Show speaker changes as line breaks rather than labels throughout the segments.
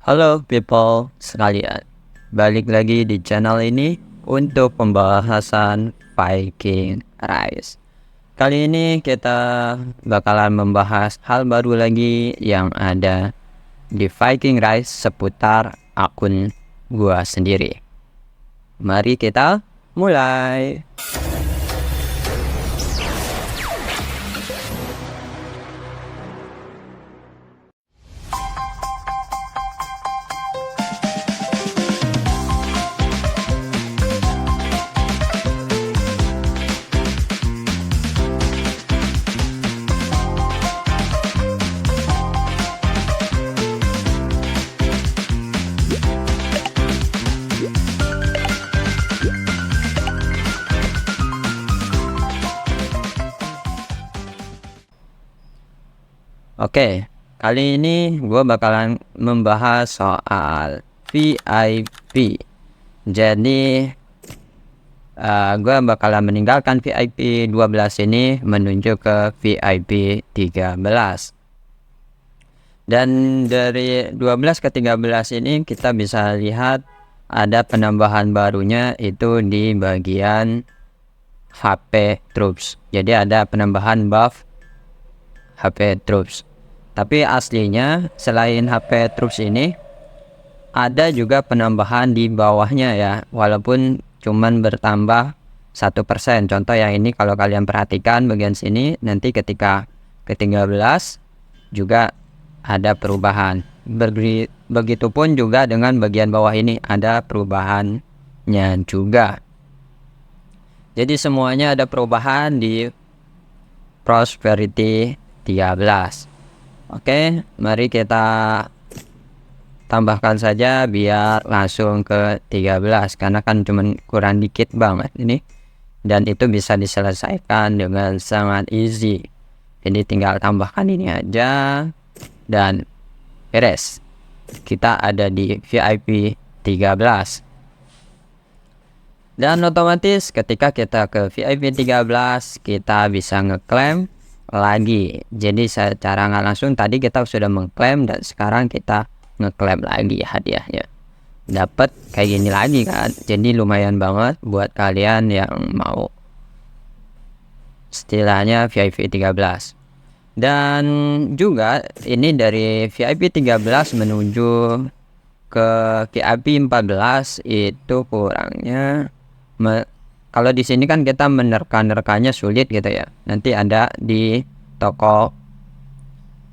Halo people sekalian, balik lagi di channel ini untuk pembahasan Viking Rise. Kali ini kita bakalan membahas hal baru lagi yang ada di Viking Rise seputar akun gua sendiri. Mari kita mulai. Oke, kali ini gue bakalan membahas soal VIP. Jadi gue bakalan meninggalkan VIP 12 ini menuju ke VIP 13. Dan dari 12 ke 13 ini kita bisa lihat ada penambahan barunya itu di bagian HP Troops. Jadi ada penambahan buff HP Troops. Tapi aslinya selain HP Troops ini ada juga penambahan di bawahnya ya, walaupun cuman bertambah 1%. Contoh yang ini kalau kalian perhatikan bagian sini, nanti ketika ke 13 juga ada perubahan. Begitupun juga dengan bagian bawah ini ada perubahannya juga. Jadi semuanya ada perubahan di Prosperity 13. Oke, mari kita tambahkan saja biar langsung ke 13 karena kan cuman kurang dikit banget ini, dan itu bisa diselesaikan dengan sangat easy. Jadi tinggal tambahkan ini aja dan beres. Kita ada di VIP 13. Dan otomatis ketika kita ke VIP 13 kita bisa ngeklaim lagi. Jadi secara nggak langsung tadi kita sudah mengklaim dan sekarang kita ngeklaim lagi hadiahnya. Dapat kayak gini lagi kan. Jadi lumayan banget buat kalian yang mau istilahnya VIP 13. Dan juga ini dari VIP 13 menuju ke VIP 14 itu kurangnya kalau di sini kan kita menerka-nerkanya sulit gitu ya. Nanti ada di toko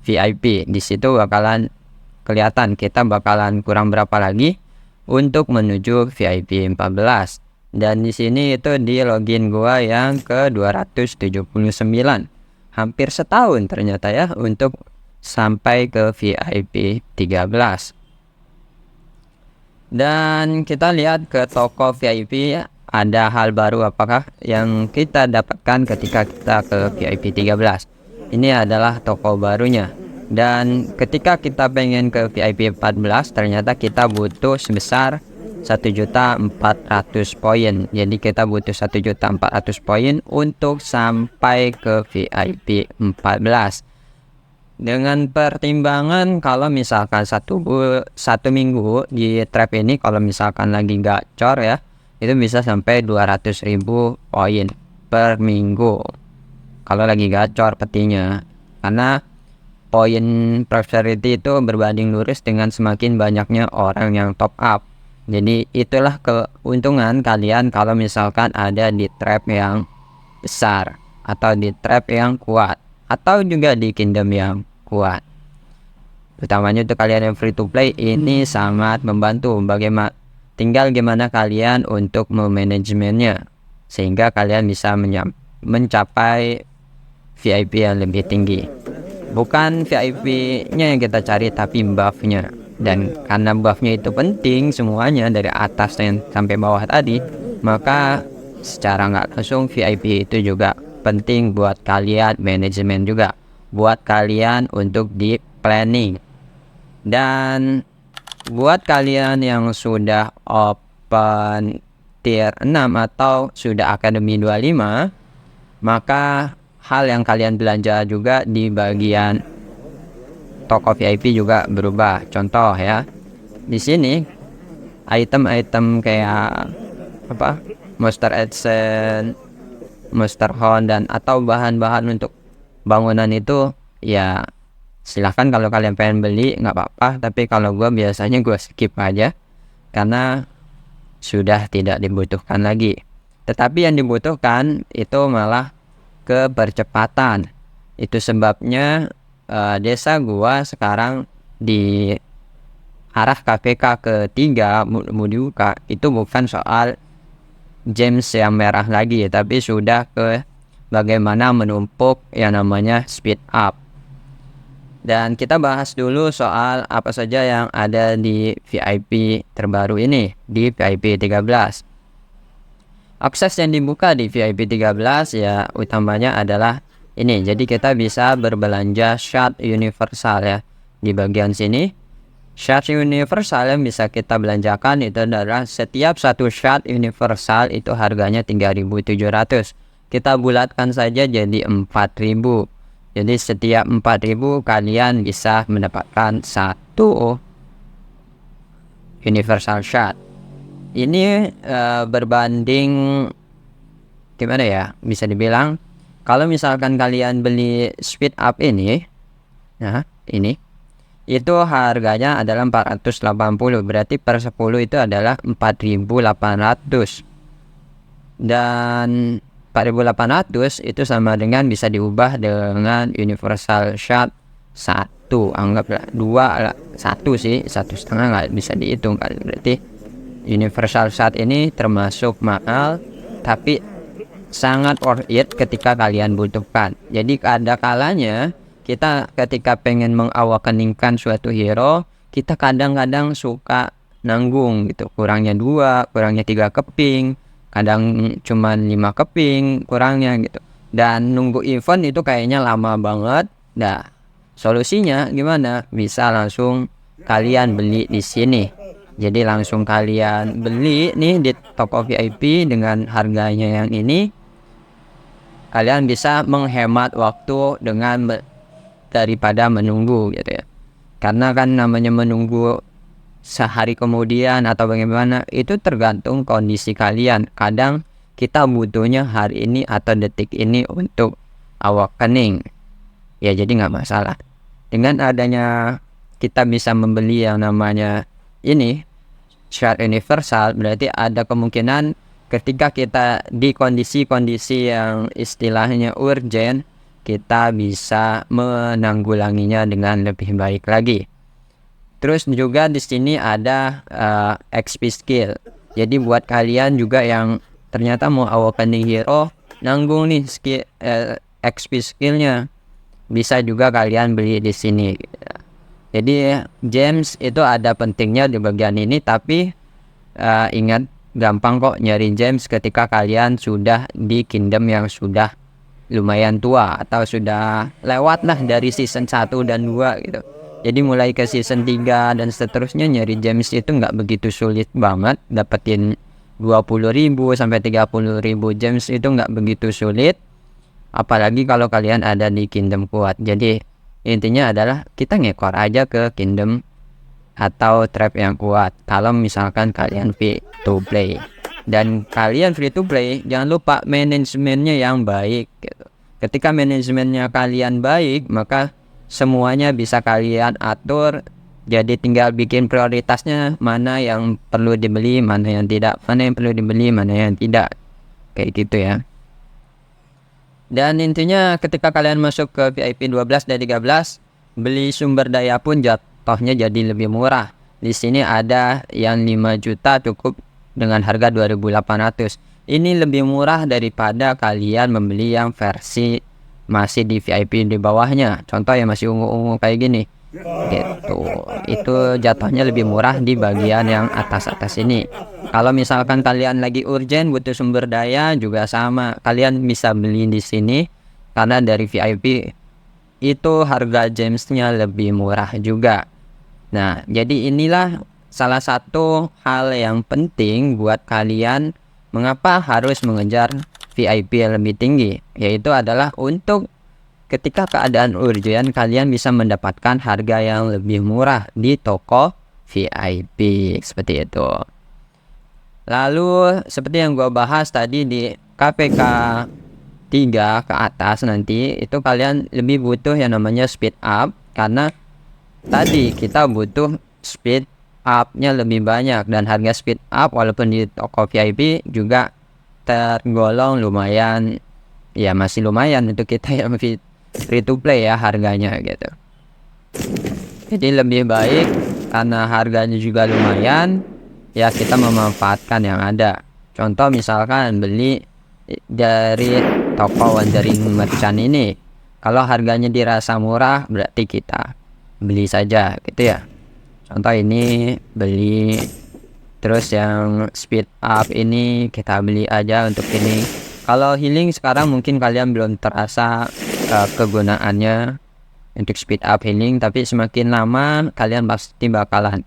VIP. Di situ bakalan kelihatan kita bakalan kurang berapa lagi untuk menuju VIP 14. Dan di sini itu di login gua yang ke 279. Hampir setahun ternyata ya untuk sampai ke VIP 13. Dan kita lihat ke toko VIP ada hal baru apakah yang kita dapatkan ketika kita ke VIP 13. Ini adalah toko barunya. Dan ketika kita pengen ke VIP 14 ternyata kita butuh sebesar 1.400.000 poin. Jadi kita butuh 1.400.000 poin untuk sampai ke VIP 14. Dengan pertimbangan kalau misalkan satu minggu di trap ini kalau misalkan lagi gacor ya, itu bisa sampai 200.000 poin per minggu kalau lagi gacor petinya, karena poin prosperity itu berbanding lurus dengan semakin banyaknya orang yang top up. Jadi itulah keuntungan kalian kalau misalkan ada di trap yang besar atau di trap yang kuat atau juga di kingdom yang kuat. Utamanya untuk kalian yang free to play ini sangat membantu. Tinggal gimana kalian untuk memanajemennya sehingga kalian bisa mencapai VIP yang lebih tinggi. Bukan VIP-nya yang kita cari tapi buff-nya. Dan karena buff-nya itu penting semuanya dari atas dan sampai bawah tadi, maka secara nggak langsung VIP itu juga penting buat kalian manajemen juga, buat kalian untuk di planning. Dan buat kalian yang sudah open tier 6 atau sudah Akademi 25, maka hal yang kalian belanja juga di bagian toko VIP juga berubah. Contoh ya, di sini item-item kayak apa, Monster Essence, Monster Horn, dan atau bahan-bahan untuk bangunan itu ya silahkan kalau kalian pengen beli nggak apa-apa, tapi kalau gua biasanya gua skip aja karena sudah tidak dibutuhkan lagi. Tetapi yang dibutuhkan itu malah kepercepatan. Itu sebabnya desa gua sekarang di arah KPK ketiga mau dibuka, itu bukan soal gems yang merah lagi, tapi sudah ke bagaimana menumpuk yang namanya speed up. Dan kita bahas dulu soal apa saja yang ada di VIP terbaru ini, di VIP 13. Akses yang dibuka di VIP 13 ya utamanya adalah ini. Jadi kita bisa berbelanja shard universal ya. Di bagian sini, shard universal yang bisa kita belanjakan itu adalah setiap satu shard universal itu harganya 3.700. Kita bulatkan saja jadi 4.000. Jadi setiap 4.000 kalian bisa mendapatkan satu universal shard. Ini berbanding gimana ya, bisa dibilang kalau misalkan kalian beli speed up ini, nah ini itu harganya adalah 480, berarti per 10 itu adalah 4.800. Dan 4.800 itu sama dengan bisa diubah dengan universal shard 1, anggaplah 2, 1 sih, 1,5 nggak bisa dihitung kan. Berarti universal shard ini termasuk mahal tapi sangat worth it ketika kalian butuhkan. Jadi ada kalanya kita ketika pengen mengawakeningkan suatu hero, kita kadang-kadang suka nanggung gitu, kurangnya 2, kurangnya 3 keping, kadang cuman 5 keping kurangnya gitu, dan nunggu event itu kayaknya lama banget. Nah, solusinya gimana? Bisa langsung kalian beli di sini. Jadi langsung kalian beli nih di toko VIP dengan harganya yang ini. Kalian bisa menghemat waktu dengan daripada menunggu gitu ya. Karena kan namanya menunggu sehari kemudian atau bagaimana itu tergantung kondisi kalian. Kadang kita butuhnya hari ini atau detik ini untuk awakening ya, jadi nggak masalah. Dengan adanya kita bisa membeli yang namanya ini shard universal, berarti ada kemungkinan ketika kita di kondisi-kondisi yang istilahnya urgent, kita bisa menanggulanginya dengan lebih baik lagi. Terus juga di sini ada XP skill. Jadi buat kalian juga yang ternyata mau awakening hero, nanggung nih skill XP skillnya, bisa juga kalian beli di sini. Jadi gems itu ada pentingnya di bagian ini, tapi ingat gampang kok nyari gems ketika kalian sudah di kingdom yang sudah lumayan tua atau sudah lewat lah dari season 1 dan 2 gitu. Jadi mulai ke season 3 dan seterusnya nyari gems itu nggak begitu sulit banget. Dapetin 20.000 sampai 30.000 gems itu nggak begitu sulit, apalagi kalau kalian ada di kingdom kuat. Jadi intinya adalah kita ngekor aja ke kingdom atau trap yang kuat kalau misalkan kalian free to play. Dan kalian free to play, jangan lupa manajemennya yang baik gitu. Ketika manajemennya kalian baik, maka semuanya bisa kalian atur. Jadi tinggal bikin prioritasnya, mana yang perlu dibeli, mana yang tidak, mana yang perlu dibeli, mana yang tidak, kayak gitu ya. Dan intinya ketika kalian masuk ke VIP 12 dan 13, beli sumber daya pun jatuhnya jadi lebih murah. Di sini ada yang 5 juta cukup dengan harga 2.800. Ini lebih murah daripada kalian membeli yang versi masih di VIP di bawahnya. Contoh yang masih ungu-ungu kayak gini gitu. Itu jatuhnya lebih murah di bagian yang atas-atas ini. Kalau misalkan kalian lagi urgent butuh sumber daya juga sama, kalian bisa beli di sini karena dari VIP itu harga gemsnya lebih murah juga. Nah, jadi inilah salah satu hal yang penting buat kalian mengapa harus mengejar VIP yang lebih tinggi, yaitu adalah untuk ketika keadaan urgent kalian bisa mendapatkan harga yang lebih murah di toko VIP seperti itu. Lalu seperti yang gua bahas tadi di KPK 3 ke atas, nanti itu kalian lebih butuh yang namanya speed up, karena tadi kita butuh speed up-nya lebih banyak, dan harga speed up walaupun di toko VIP juga tergolong lumayan, ya masih lumayan untuk kita yang free to play ya harganya gitu. Jadi lebih baik karena harganya juga lumayan, ya kita memanfaatkan yang ada. Contoh misalkan beli dari toko Wandering Merchant ini, kalau harganya dirasa murah berarti kita beli saja gitu ya. Contoh ini beli, terus yang speed up ini kita beli aja untuk ini. Kalau healing sekarang mungkin kalian belum terasa kegunaannya untuk speed up healing, tapi semakin lama kalian pasti bakalan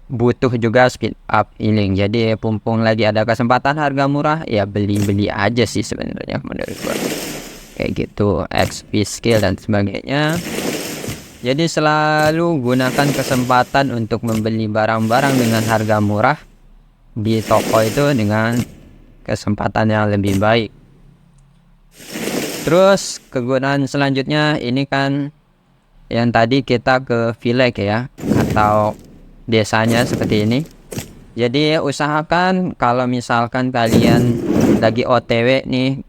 butuh juga speed up healing. Jadi mumpung lagi ada kesempatan harga murah, ya beli aja sih sebenarnya menurut gua. Kayak gitu, XP skill dan sebagainya. Jadi selalu gunakan kesempatan untuk membeli barang-barang dengan harga murah di toko itu dengan kesempatan yang lebih baik. Terus kegunaan selanjutnya ini kan yang tadi kita ke village ya, atau desanya seperti ini. Jadi usahakan kalau misalkan kalian lagi OTW nih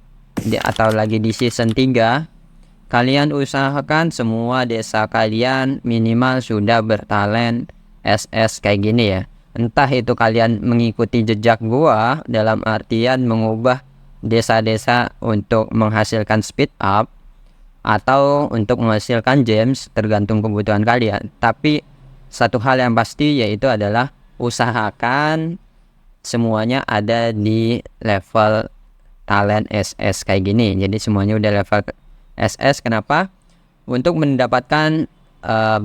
atau lagi di season 3, kalian usahakan semua desa kalian minimal sudah bertalent SS kayak gini ya. Entah itu kalian mengikuti jejak gua dalam artian mengubah desa-desa untuk menghasilkan speed up, atau untuk menghasilkan gems, tergantung kebutuhan kalian. Tapi satu hal yang pasti yaitu adalah usahakan semuanya ada di level talent SS kayak gini. Jadi semuanya udah level SS. Kenapa? Untuk mendapatkan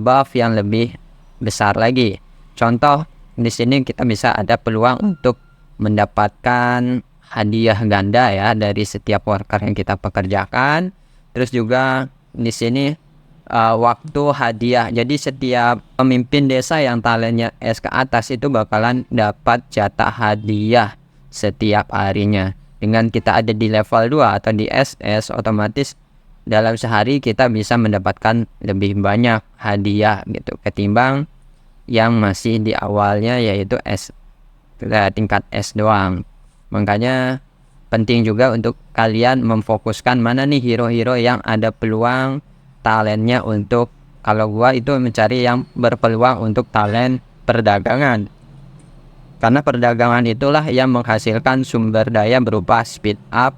buff yang lebih besar lagi. Contoh di sini kita bisa ada peluang untuk mendapatkan hadiah ganda ya dari setiap worker yang kita pekerjakan. Terus juga di sini waktu hadiah. Jadi setiap pemimpin desa yang talentnya S ke atas itu bakalan dapat jatah hadiah setiap harinya. Dengan kita ada di level 2 atau di SS, otomatis dalam sehari kita bisa mendapatkan lebih banyak hadiah gitu ketimbang yang masih di awalnya yaitu S, tingkat S doang. Makanya penting juga untuk kalian memfokuskan mana nih hero-hero yang ada peluang talentnya untuk, kalau gua itu mencari yang berpeluang untuk talent perdagangan, karena perdagangan itulah yang menghasilkan sumber daya berupa speed up,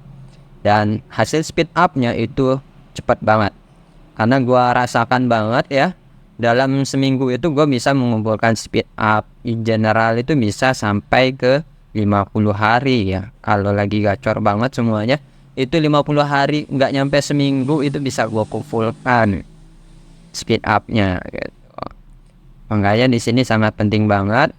dan hasil speed upnya itu cepat banget. Karena gua rasakan banget ya, dalam seminggu itu gua bisa mengumpulkan speed up in general itu bisa sampai ke 50 hari ya. Kalau lagi gacor banget semuanya itu 50 hari, nggak nyampe seminggu itu bisa gua kumpulkan speed up-nya gitu. Makanya di sini sangat penting banget,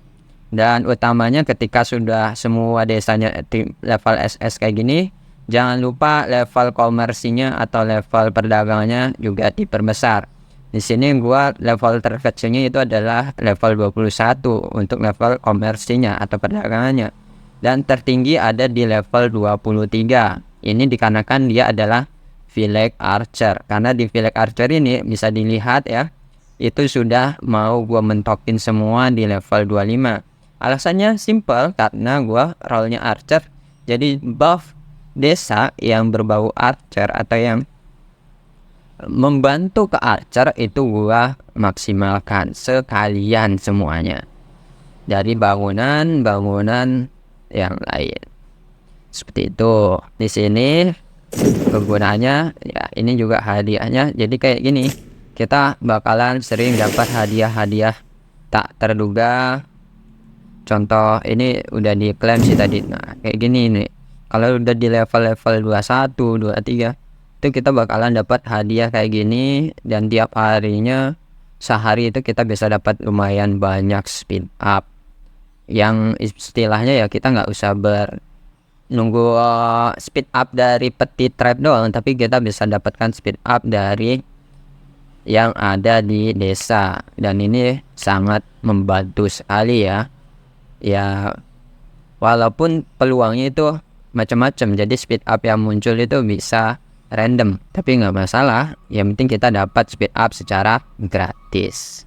dan utamanya ketika sudah semua desanya level SS kayak gini, jangan lupa level komersinya atau level perdagangannya juga diperbesar. Di sini gua level terkecilnya itu adalah level 21 untuk level komersinya atau perdagangannya, dan tertinggi ada di level 23. Ini dikarenakan dia adalah village archer. Karena di village archer ini bisa dilihat ya, itu sudah mau gua mentokin semua di level 25. Alasannya simple, karena gua role-nya archer. Jadi buff desa yang berbau archer atau yang membantu ke archer itu gua maksimalkan sekalian semuanya, dari bangunan yang lain. Seperti itu. Di sini kegunaannya ya, ini juga hadiahnya. Jadi kayak gini, kita bakalan sering dapat hadiah-hadiah tak terduga. Contoh ini udah diklaim sih tadi. Nah, kayak gini nih. Kalau udah di level-level 21, 23 itu kita bakalan dapat hadiah kayak gini, dan tiap harinya sehari itu kita bisa dapat lumayan banyak speed up. Yang istilahnya ya kita nggak usah nunggu speed up dari peti trap doang, tapi kita bisa dapatkan speed up dari yang ada di desa, dan ini sangat membantu sekali ya. Ya, walaupun peluangnya itu macam-macam, jadi speed up yang muncul itu bisa random, tapi nggak masalah, yang penting kita dapat speed up secara gratis.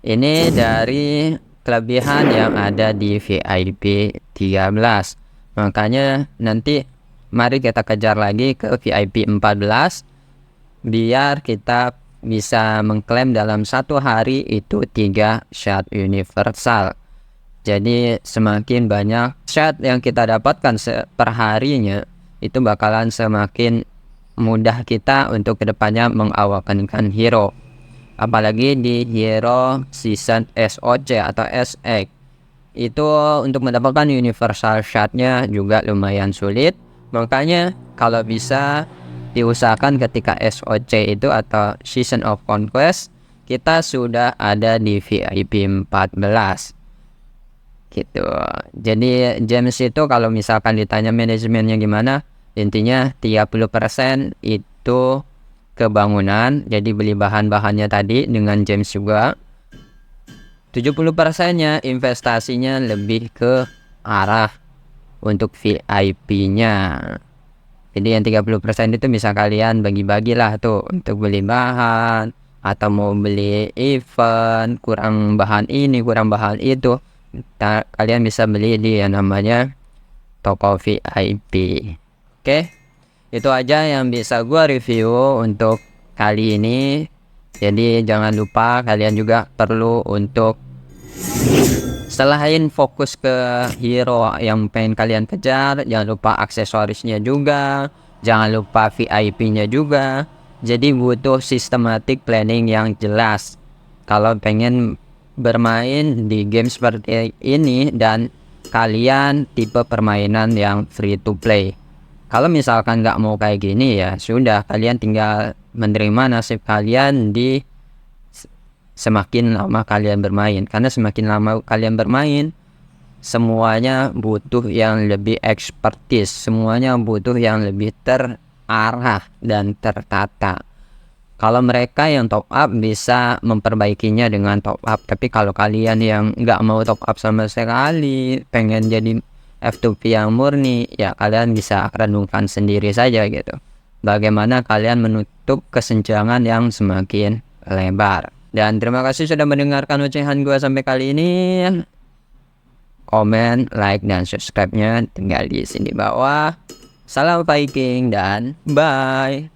Ini dari kelebihan yang ada di VIP 13. Makanya nanti mari kita kejar lagi ke VIP 14 biar kita bisa mengklaim dalam satu hari itu 3 shot universal. Jadi semakin banyak shot yang kita dapatkan per harinya, itu bakalan semakin mudah kita untuk kedepannya mengawakenkan hero. Apalagi di hero season SOC atau SX, itu untuk mendapatkan universal shotnya juga lumayan sulit. Makanya kalau bisa diusahakan ketika SOC itu atau Season of Conquest kita sudah ada di VIP 14 gitu. Jadi James itu kalau misalkan ditanya manajemennya gimana, intinya 30% itu kebangunan, jadi beli bahan-bahannya tadi dengan James juga. 70%-nya investasinya lebih ke arah untuk VIP-nya. Jadi yang 30% itu bisa kalian bagi-bagilah tuh untuk beli bahan, atau mau beli event, kurang bahan ini, kurang bahan itu. Kalian bisa beli di yang namanya toko VIP. Oke, itu aja yang bisa gua review untuk kali ini. Jadi jangan lupa kalian juga perlu untuk selain fokus ke hero yang pengen kalian kejar, jangan lupa aksesorisnya juga, jangan lupa VIP-nya juga. Jadi butuh systematic planning yang jelas kalau pengen bermain di game seperti ini dan kalian tipe permainan yang free to play. Kalau misalkan nggak mau kayak gini, ya sudah, kalian tinggal menerima nasib kalian di semakin lama kalian bermain. Karena semakin lama kalian bermain, semuanya butuh yang lebih expertise, semuanya butuh yang lebih terarah dan tertata. Kalau mereka yang top up bisa memperbaikinya dengan top up, tapi kalau kalian yang nggak mau top up sama sekali, pengen jadi F2P yang murni, ya kalian bisa renungkan sendiri saja gitu. Bagaimana kalian menutup kesenjangan yang semakin lebar. Dan terima kasih sudah mendengarkan ocehan gua sampai kali ini. Komen, like, dan subscribe-nya tinggal di sini bawah. Salam Viking dan bye.